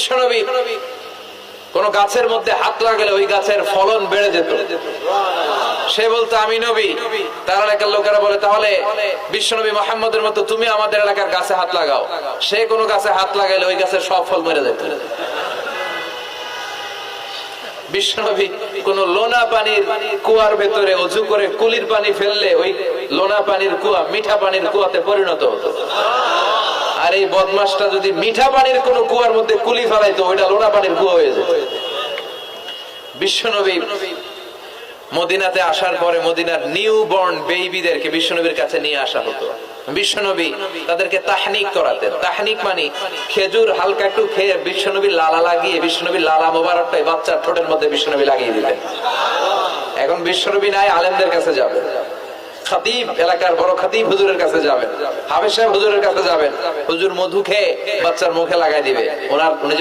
বিশ্বনবী কোন গাছের মধ্যে হাত লাগালে ওই গাছের ফলন বেড়ে যেত। সে বলতো আমি নবী। তার এলাকার লোকেরা বলে তাহলে বিশ্বনবী মুহাম্মদের মতো তুমি আমাদের এলাকার গাছে হাত লাগাও। সে কোন গাছে হাত লাগাইলে ওই গাছের সব ফল মেরে যেত। বিশ্বনবী কোন লোনা পানির কুয়ার ভেতরে অজু করে কুলির পানি ফেললে ওই লোনা পানির কুয়া মিঠা পানির কুয়াতে পরিণত হতো। আর এই বদমাসটা যদি মিঠা পানির কোন কুয়ার মধ্যে কুলি ফেলাইতো ওইটা লোনা পানির কুয়া হয়ে যেত। বিশ্বনবী মদিনাতে আসার পরে মদিনার নিউ বর্ন বেবিদেরকে বিশ্বনবীর কাছে নিয়ে আসা হতো। বিশ্বনবী তাদেরকে তাহনিক করাতেন। তাহনিক মানে খেজুর হালকা একটু খেয়ে বিশ্বনবীর লালা লাগিয়ে বিশ্বনবীর লালা মোবারকটাই বাচ্চার ঠোঁটের মধ্যে বিশ্বনবী লাগিয়ে দিতেন। এখন বিশ্বনবী নাই, আলেমদের কাছে যাবেন, খতিব এলাকার বড় খতিব হুজুরের কাছে যাবেন, হাফেজ সাহেব হুজুরের কাছে যাবেন, হুজুর মধু খেয়ে বাচ্চার মুখে লাগাই দিবে। উনি